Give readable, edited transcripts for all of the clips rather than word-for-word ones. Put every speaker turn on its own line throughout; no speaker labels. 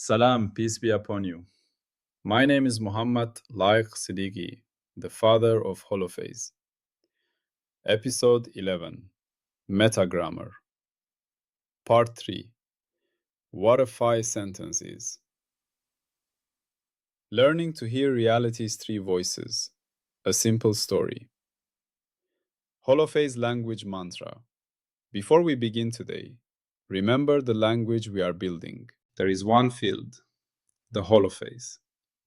Salam, peace be upon you. My name is Mohammed Layiq Sediqi, the father of Holophase. Episode 11, Metagrammar. Part 3, What a Phi Sentence Is. Learning to hear reality's three voices. A simple story. Holophase language mantra. Before we begin today, remember the language we are building. There is one field, the holophase.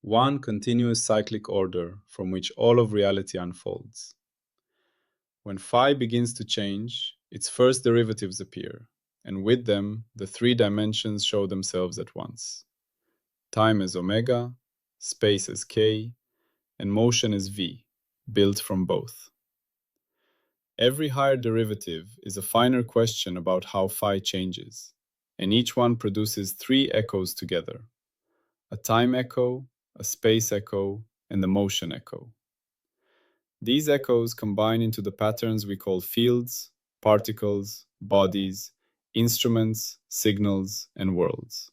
One continuous cyclic order from which all of reality unfolds. When phi begins to change, its first derivatives appear, and with them, the three dimensions show themselves at once. Time as omega, space as k, and motion as v, built from both. Every higher derivative is a finer question about how phi changes, and each one produces three echoes together: a time echo, a space echo, and the motion echo. These echoes combine into the patterns we call fields, particles, bodies, instruments, signals, and worlds.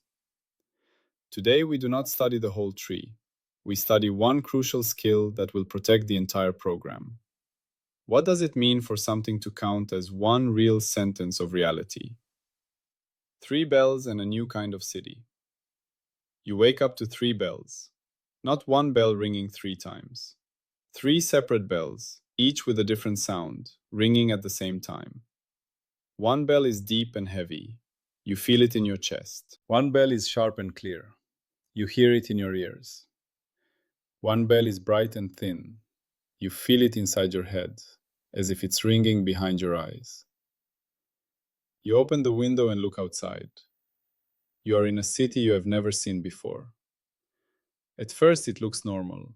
Today we do not study the whole tree. We study one crucial skill that will protect the entire program. What does it mean for something to count as one real sentence of reality? 3 bells and a new kind of city. You wake up to 3 bells, not one bell ringing 3 times. 3 separate bells, each with a different sound, ringing at the same time. One bell is deep and heavy. You feel it in your chest. One bell is sharp and clear. You hear it in your ears. One bell is bright and thin. You feel it inside your head, as if it's ringing behind your eyes. You open the window and look outside. You are in a city you have never seen before. At first it looks normal.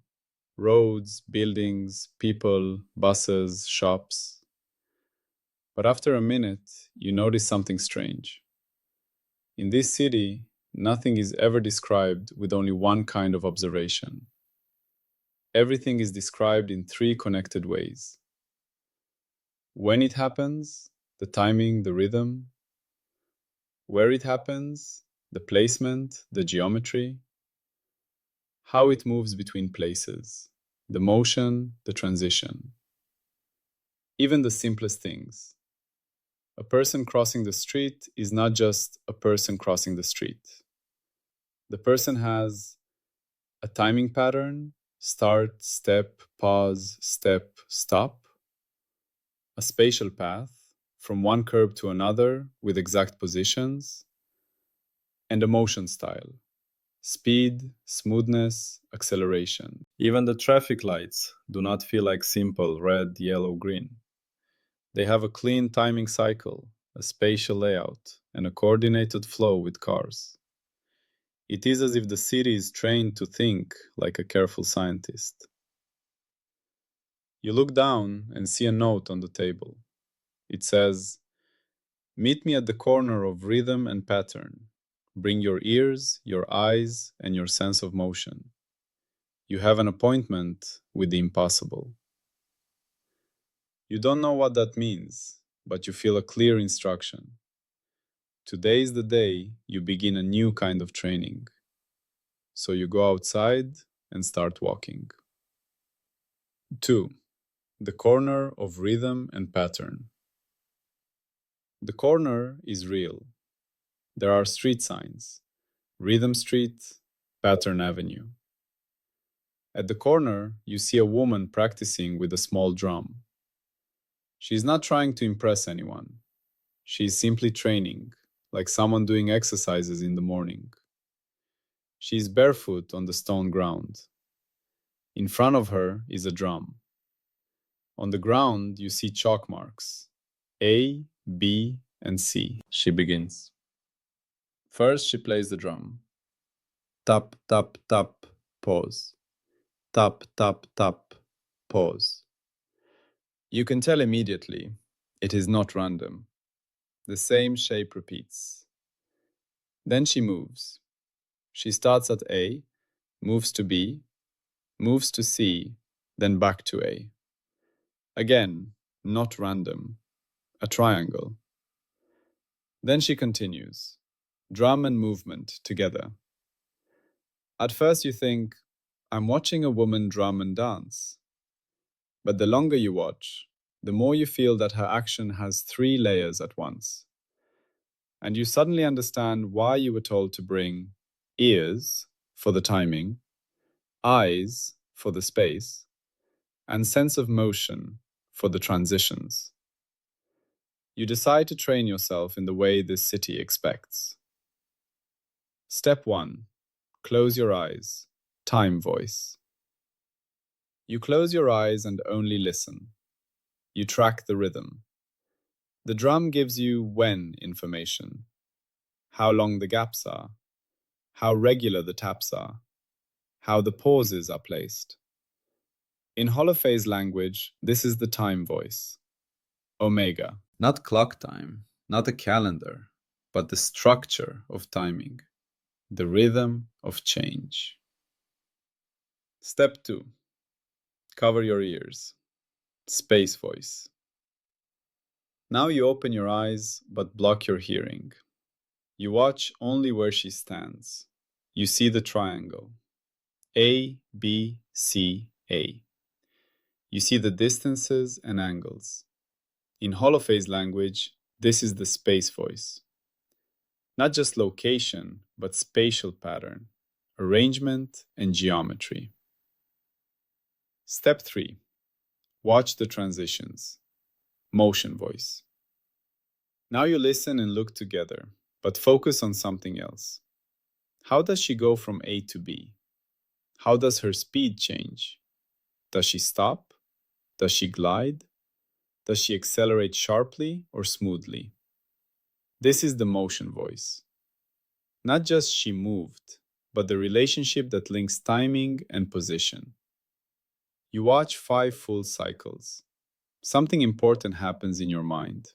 Roads, buildings, people, buses, shops. But after a minute, you notice something strange. In this city, nothing is ever described with only one kind of observation. Everything is described in 3 connected ways. When it happens, the timing, the rhythm. Where it happens, the placement, the geometry. How it moves between places, the motion, the transition. Even the simplest things. A person crossing the street is not just a person crossing the street. The person has a timing pattern, start, step, pause, step, stop. A spatial path, from one curb to another with exact positions. And a motion style. Speed, smoothness, acceleration. Even the traffic lights do not feel like simple red, yellow, green. They have a clean timing cycle, a spatial layout, and a coordinated flow with cars. It is as if the city is trained to think like a careful scientist. You look down and see a note on the table. It says, "Meet me at the corner of rhythm and pattern. Bring your ears, your eyes, and your sense of motion. You have an appointment with the impossible." You don't know what that means, but you feel a clear instruction. Today is the day you begin a new kind of training. So you go outside and start walking. 2. The corner of rhythm and pattern. The corner is real. There are street signs, Rhythm Street, Pattern Avenue. At the corner, you see a woman practicing with a small drum. She is not trying to impress anyone. She is simply training, like someone doing exercises in the morning. She is barefoot on the stone ground. In front of her is a drum. On the ground, you see chalk marks, A, B, and C. She begins. First, she plays the drum. Tap, tap, tap, pause. Tap, tap, tap, pause. You can tell immediately, it is not random. The same shape repeats. Then she moves. She starts at A, moves to B, moves to C, then back to A. Again, not random, a triangle. Then she continues, drum and movement together. At first you think, I'm watching a woman drum and dance. But the longer you watch, the more you feel that her action has three layers at once. And you suddenly understand why you were told to bring ears for the timing, eyes for the space, and sense of motion for the transitions. You decide to train yourself in the way this city expects. Step 1. Close your eyes. Time voice. You close your eyes and only listen. You track the rhythm. The drum gives you when information, how long the gaps are, how regular the taps are, how the pauses are placed. In Holophase language, this is the time voice. Omega. Not clock time, not a calendar, but the structure of timing, the rhythm of change. Step 2. Cover your ears. Space voice. Now you open your eyes but block your hearing. You watch only where she stands. You see the triangle. A, B, C, A. You see the distances and angles. In Holophase language, this is the space voice. Not just location, but spatial pattern, arrangement, and geometry. Step 3. Watch the transitions. Motion voice. Now you listen and look together, but focus on something else. How does she go from A to B? How does her speed change? Does she stop? Does she glide? Does she accelerate sharply or smoothly? This is the motion voice. Not just she moved, but the relationship that links timing and position. You watch 5 full cycles. Something important happens in your mind.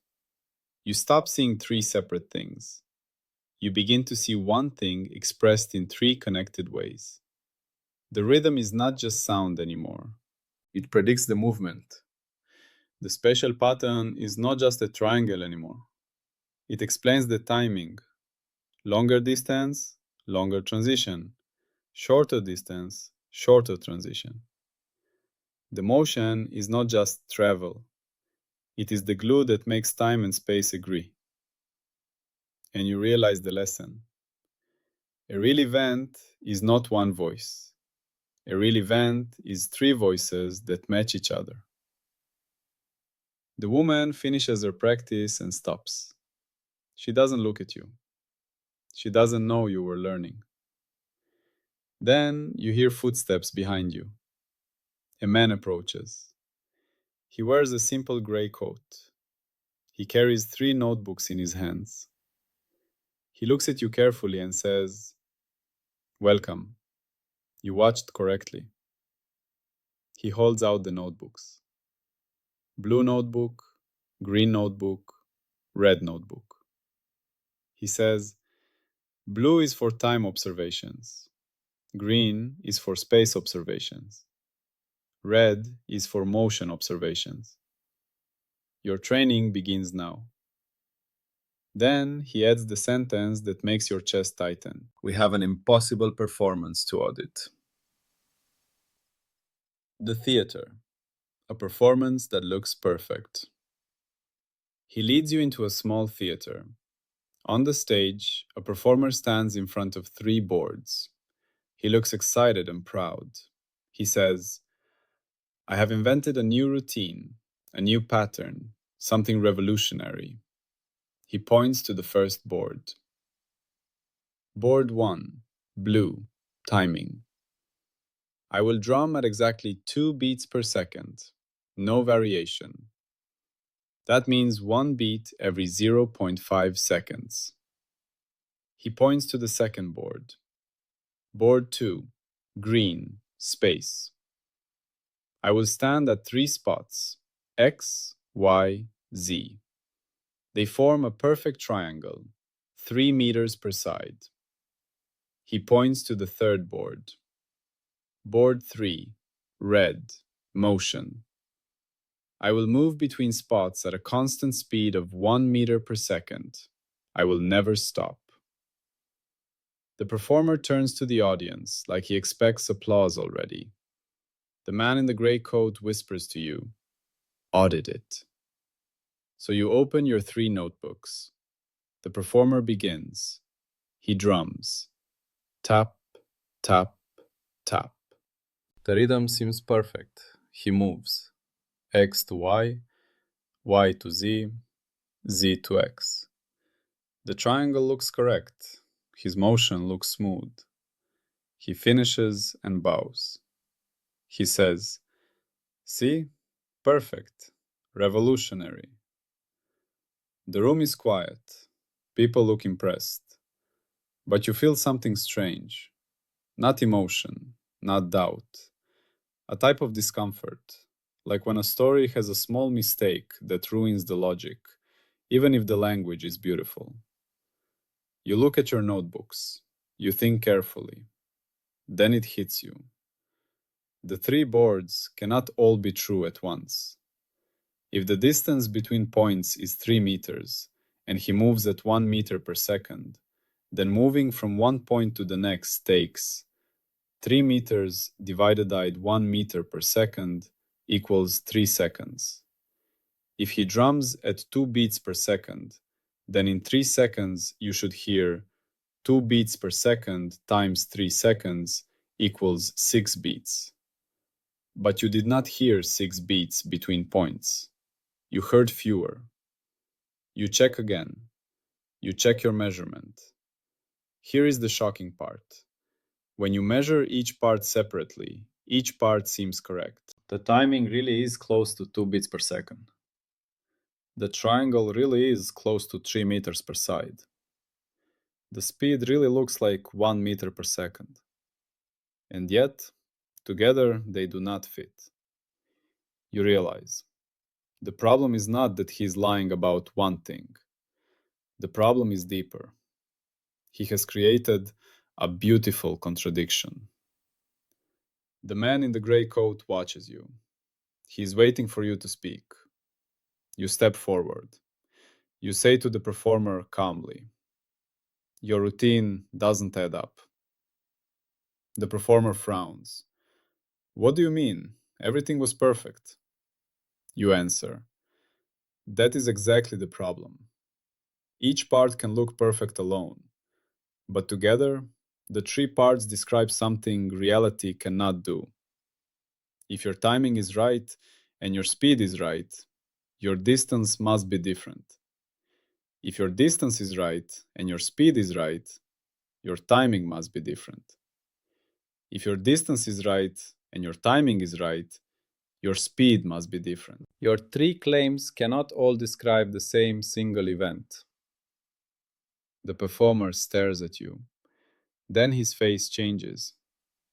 You stop seeing 3 separate things. You begin to see one thing expressed in 3 connected ways. The rhythm is not just sound anymore. It predicts the movement. The spatial pattern is not just a triangle anymore. It explains the timing. Longer distance, longer transition. Shorter distance, shorter transition. The motion is not just travel. It is the glue that makes time and space agree. And you realize the lesson. A real event is not one voice. A real event is 3 voices that match each other. The woman finishes her practice and stops. She doesn't look at you. She doesn't know you were learning. Then you hear footsteps behind you. A man approaches. He wears a simple gray coat. He carries 3 notebooks in his hands. He looks at you carefully and says, "Welcome. You watched correctly." He holds out the notebooks. Blue notebook, green notebook, red notebook. He says, "Blue is for time observations. Green is for space observations. Red is for motion observations. Your training begins now." Then he adds the sentence that makes your chest tighten. "We have an impossible performance to audit." The theater, a performance that looks perfect. He leads you into a small theater. On the stage, a performer stands in front of 3 boards. He looks excited and proud. He says, "I have invented a new routine, a new pattern, something revolutionary." He points to the first board. Board 1, blue, timing. "I will drum at exactly 2 beats per second, no variation. That means 1 beat every 0.5 seconds. He points to the second board. Board 2, green, space. "I will stand at 3 spots, X, Y, Z. They form a perfect triangle, 3 meters per side." He points to the third board. Board 3, red, motion. "I will move between spots at a constant speed of 1 meter per second. I will never stop." The performer turns to the audience like he expects applause already. The man in the gray coat whispers to you, "Audit it." So you open your 3 notebooks. The performer begins. He drums. Tap, tap, tap. The rhythm seems perfect. He moves. X to Y, Y to Z, Z to X. The triangle looks correct. His motion looks smooth. He finishes and bows. He says, "See? Perfect. Revolutionary." The room is quiet. People look impressed. But you feel something strange. Not emotion, not doubt. A type of discomfort, like when a story has a small mistake that ruins the logic, even if the language is beautiful. You look at your notebooks. You think carefully. Then it hits you. The 3 boards cannot all be true at once. If the distance between points is 3 meters, and he moves at 1 meter per second, then moving from one point to the next takes 3 meters divided by 1 meter per second equals 3 seconds. If he drums at 2 beats per second, then in 3 seconds you should hear 2 beats per second times 3 seconds equals 6 beats. But you did not hear 6 beats between points. You heard fewer. You check again. You check your measurement. Here is the shocking part. When you measure each part separately, each part seems correct. The timing really is close to 2 beats per second. The triangle really is close to 3 meters per side. The speed really looks like 1 meter per second. And yet, together they do not fit. You realize, the problem is not that he's lying about one thing. The problem is deeper. He has created a beautiful contradiction. The man in the gray coat watches you. He is waiting for you to speak. You step forward. You say to the performer calmly, "Your routine doesn't add up." The performer frowns. "What do you mean? Everything was perfect." You answer, "That is exactly the problem. Each part can look perfect alone, but together, the 3 parts describe something reality cannot do. If your timing is right and your speed is right, your distance must be different. If your distance is right and your speed is right, your timing must be different. If your distance is right and your timing is right, your speed must be different. Your 3 claims cannot all describe the same single event." The performer stares at you. Then his face changes.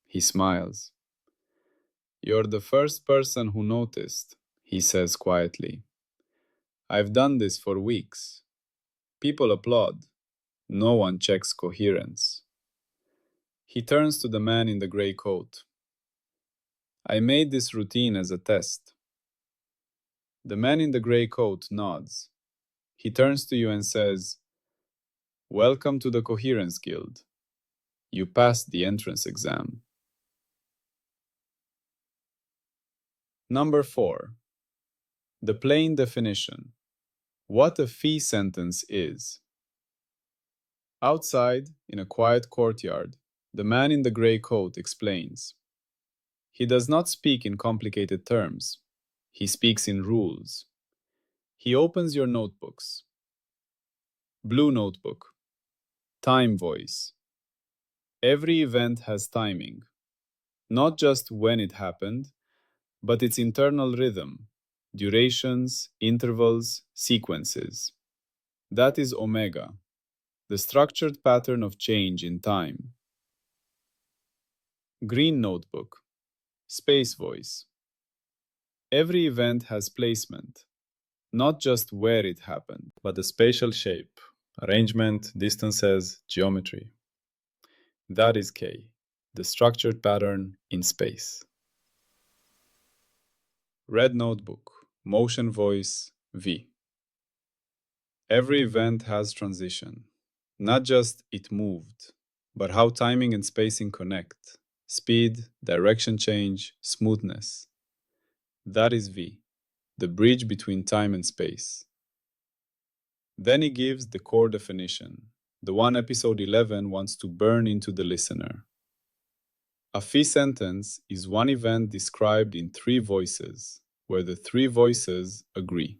He smiles. "You're the first person who noticed," he says quietly. "I've done this for weeks. People applaud. No one checks coherence." He turns to the man in the gray coat. "I made this routine as a test." The man in the gray coat nods. He turns to you and says, "Welcome to the Coherence Guild. You passed the entrance exam." Number 4. The plain definition. What a fee sentence is. Outside, in a quiet courtyard, the man in the gray coat explains. He does not speak in complicated terms. He speaks in rules. He opens your notebooks. Blue notebook. Time voice. Every event has timing. Not just when it happened, but its internal rhythm, durations, intervals, sequences. That is omega, the structured pattern of change in time. Green notebook. Space voice. Every event has placement, not just where it happened, but the spatial shape, arrangement, distances, geometry. That is K, the structured pattern in space. Red notebook, motion voice, V. Every event has transition, not just it moved, but how timing and spacing connect: speed, direction change, smoothness. That is V, the bridge between time and space. Then he gives the core definition, the one episode 11 wants to burn into the listener. A V sentence is one event described in three voices, where the three voices agree.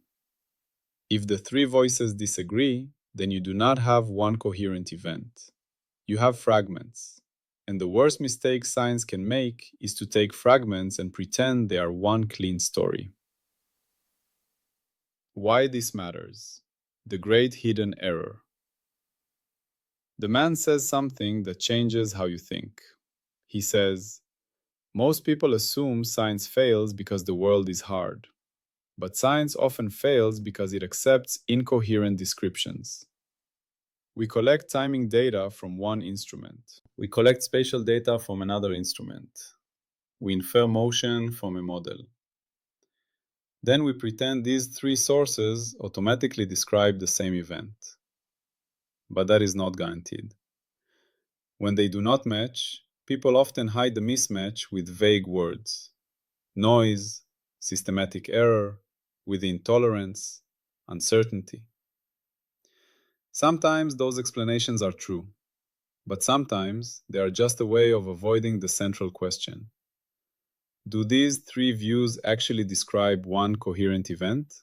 If the three voices disagree, then you do not have one coherent event. You have fragments. And the worst mistake science can make is to take fragments and pretend they are one clean story. Why this matters? The great hidden error. The man says something that changes how you think. He says, most people assume science fails because the world is hard. But science often fails because it accepts incoherent descriptions. We collect timing data from one instrument. We collect spatial data from another instrument. We infer motion from a model. Then we pretend these three sources automatically describe the same event. But that is not guaranteed. When they do not match, people often hide the mismatch with vague words: noise, systematic error, within tolerance, uncertainty. Sometimes those explanations are true, but sometimes they are just a way of avoiding the central question. Do these three views actually describe one coherent event?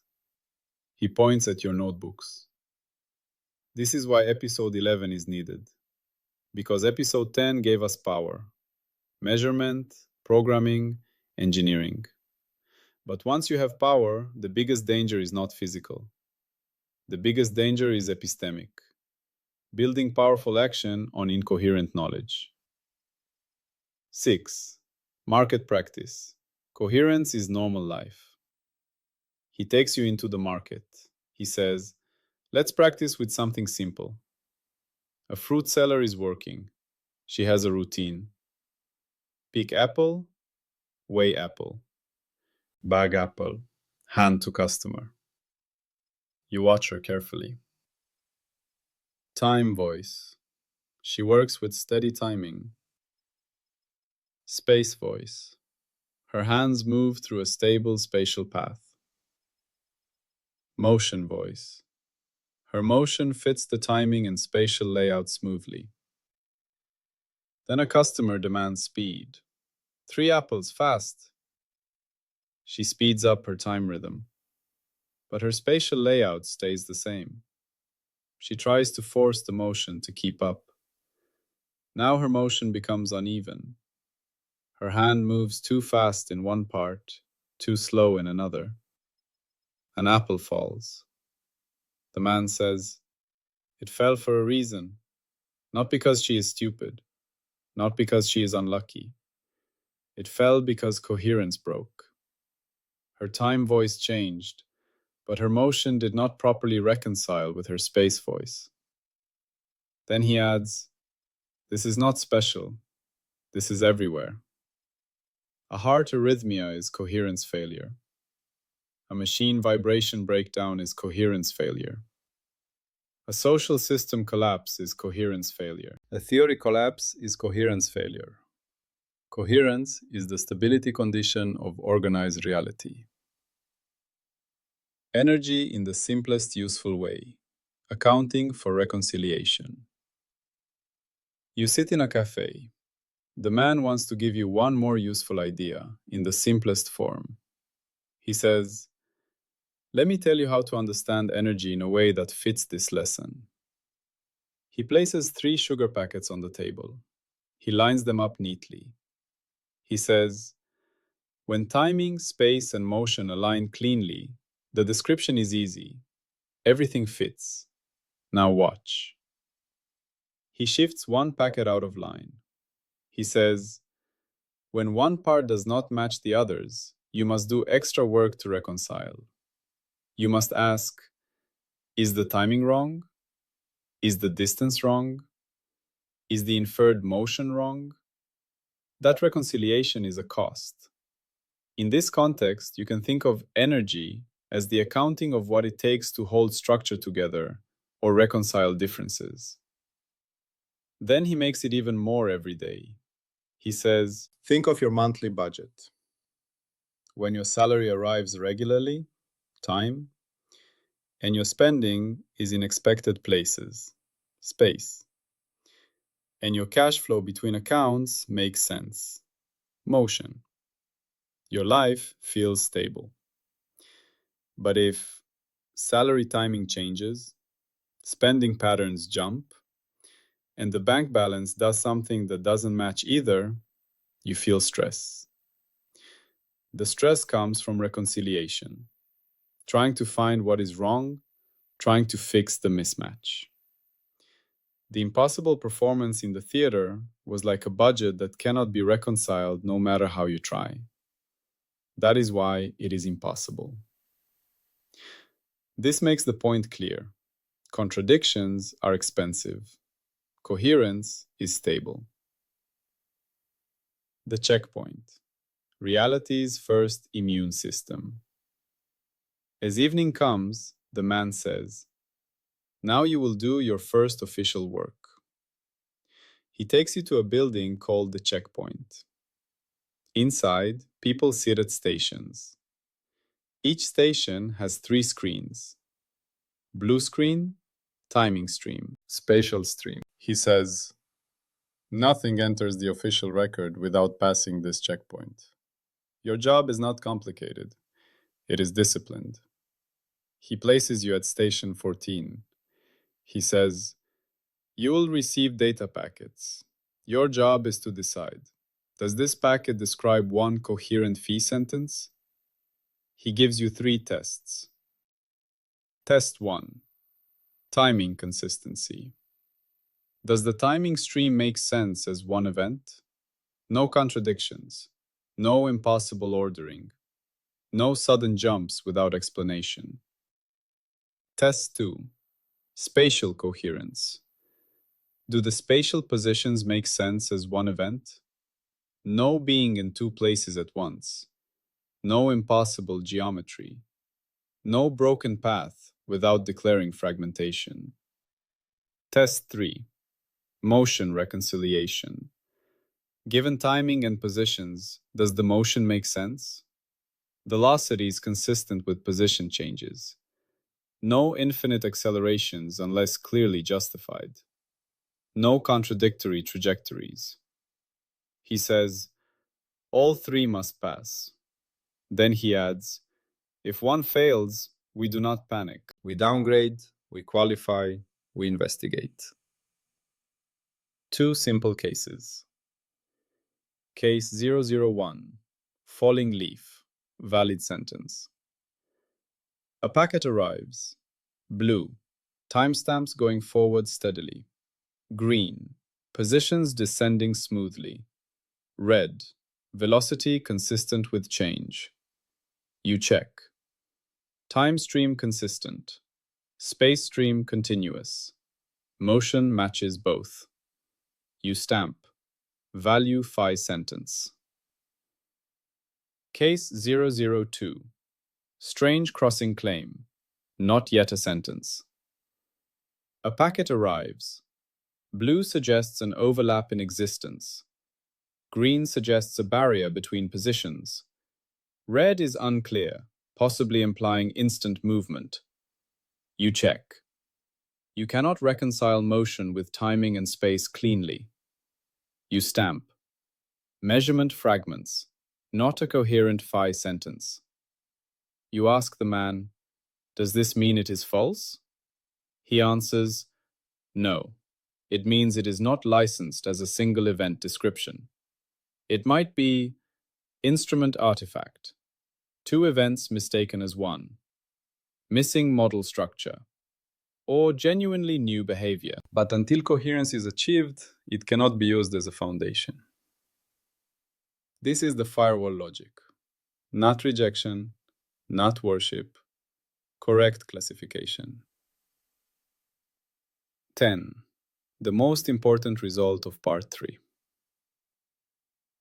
He points at your notebooks. This is why episode 11 is needed, because episode 10 gave us power, measurement, programming, engineering. But once you have power, the biggest danger is not physical. The biggest danger is epistemic, building powerful action on incoherent knowledge. 6. Market practice. Coherence is normal life. He takes you into the market. He says, let's practice with something simple. A fruit seller is working. She has a routine. Pick apple, weigh apple. Bag apple, hand to customer. You watch her carefully. Time voice. She works with steady timing. Space voice. Her hands move through a stable spatial path. Motion voice. Her motion fits the timing and spatial layout smoothly. Then a customer demands speed. 3 apples, fast. She speeds up her time rhythm. But her spatial layout stays the same. She tries to force the motion to keep up. Now her motion becomes uneven. Her hand moves too fast in one part, too slow in another. An apple falls. The man says, it fell for a reason, not because she is stupid, not because she is unlucky. It fell because coherence broke. Her time voice changed, but her motion did not properly reconcile with her space voice. Then he adds, this is not special. This is everywhere. A heart arrhythmia is coherence failure. A machine vibration breakdown is coherence failure. A social system collapse is coherence failure. A theory collapse is coherence failure. Coherence is the stability condition of organized reality. Energy in the simplest useful way. Accounting for reconciliation. You sit in a cafe. The man wants to give you one more useful idea in the simplest form. He says, let me tell you how to understand energy in a way that fits this lesson. He places 3 sugar packets on the table. He lines them up neatly. He says, when timing, space, and motion align cleanly, the description is easy. Everything fits. Now watch. He shifts one packet out of line. He says, when one part does not match the others, you must do extra work to reconcile. You must ask, is the timing wrong? Is the distance wrong? Is the inferred motion wrong? That reconciliation is a cost. In this context, you can think of energy as the accounting of what it takes to hold structure together or reconcile differences. Then he makes it even more every day. He says,
think of your monthly budget.
when your salary arrives regularly, time, and your spending is in expected places, space, and your cash flow between accounts makes sense, motion. Your life feels stable. But if salary timing changes, spending patterns jump, and the bank balance does something that doesn't match either, you feel stress. The stress comes from reconciliation, trying to find what is wrong, trying to fix the mismatch. The impossible performance in the theater was like a budget that cannot be reconciled no matter how you try. That is why it is impossible. This makes the point clear. Contradictions are expensive. Coherence is stable. The checkpoint. Reality's first immune system. As evening comes, the man says, "Now you will do your first official work." He takes you to a building called the checkpoint. Inside, people sit at stations. Each station has 3 screens. Blue screen, timing stream, spatial stream. He says, "Nothing enters the official record without passing this checkpoint. Your job is not complicated. It is disciplined." He places you at station 14. He says, "You will receive data packets. Your job is to decide. Does this packet describe one coherent fee sentence?" He gives you 3 tests. Test 1. Timing consistency. Does the timing stream make sense as one event? No contradictions. No impossible ordering. No sudden jumps without explanation. Test 2. Spatial coherence. Do the spatial positions make sense as one event? No being in 2 places at once. No impossible geometry. No broken path without declaring fragmentation. Test 3. Motion reconciliation. Given timing and positions, does the motion make sense? Velocity is consistent with position changes. No infinite accelerations unless clearly justified. No contradictory trajectories. He says, all 3 must pass. Then he adds, if one fails, we do not panic. We downgrade, we qualify, we investigate. 2 simple cases. Case 001, falling leaf, valid sentence. A packet arrives. Blue, timestamps going forward steadily. Green, positions descending smoothly. Red, velocity consistent with change. You check. Time stream consistent. Space stream continuous. Motion matches both. You stamp. Value phi sentence. Case 002. Strange crossing claim. Not yet a sentence. A packet arrives. Blue suggests an overlap in existence. Green suggests a barrier between positions. Red is unclear, possibly implying instant movement. You check. You cannot reconcile motion with timing and space cleanly. You stamp. Measurement fragments, not a coherent phi sentence. You ask the man, does this mean it is false? He answers, no. It means it is not licensed as a single event description. It might be instrument artifact, 2 events mistaken as one, missing model structure, or genuinely new behavior. But until coherence is achieved, it cannot be used as a foundation. This is the firewall logic. Not rejection, not worship, correct classification. 10. The most important result of part 3.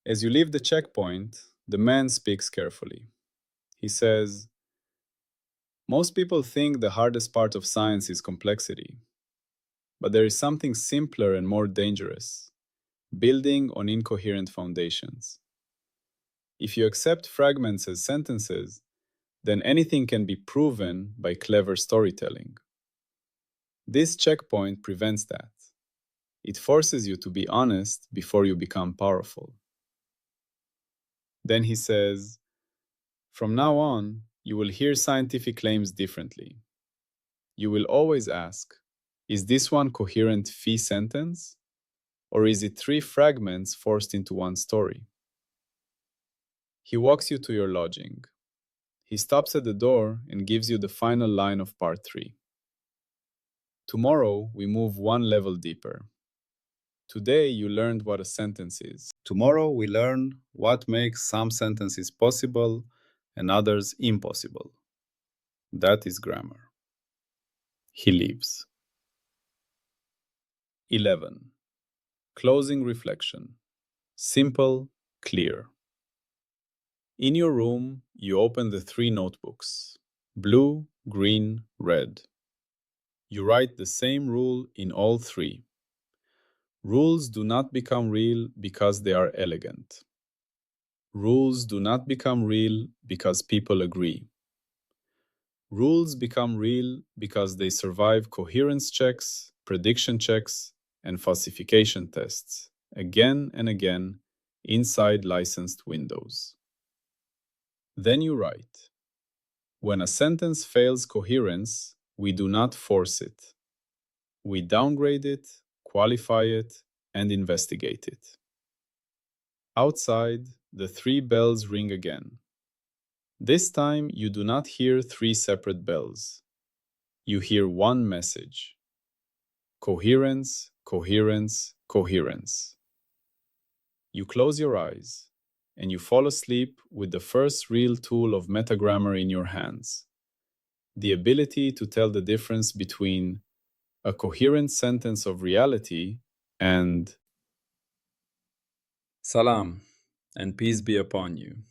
As you leave the checkpoint, the man speaks carefully. He says, most people think the hardest part of science is complexity. But there is something simpler and more dangerous: building on incoherent foundations. If you accept fragments as sentences, then anything can be proven by clever storytelling. This checkpoint prevents that. It forces you to be honest before you become powerful. Then he says, from now on, you will hear scientific claims differently. You will always ask, is this one coherent phi sentence? Or is it three fragments forced into one story? He walks you to your lodging. He stops at the door and gives you the final line of part 3. Tomorrow, we move one level deeper. Today, you learned what a sentence is. Tomorrow, we learn what makes some sentences possible and others impossible. That is grammar. He leaves. 11. Closing reflection. Simple, clear. In your room, you open the 3 notebooks: blue, green, red. You write the same rule in all 3. Rules do not become real because they are elegant. Rules do not become real because people agree. Rules become real because they survive coherence checks, prediction checks, and falsification tests, again and again, inside licensed windows. Then you write, when a sentence fails coherence, we do not force it. We downgrade it, qualify it, and investigate it. Outside, the 3 bells ring again. This time, you do not hear 3 separate bells. You hear one message: coherence, coherence, coherence. You close your eyes, and you fall asleep with the first real tool of metagrammar in your hands: the ability to tell the difference between a coherent sentence of reality and Salam, and peace be upon you.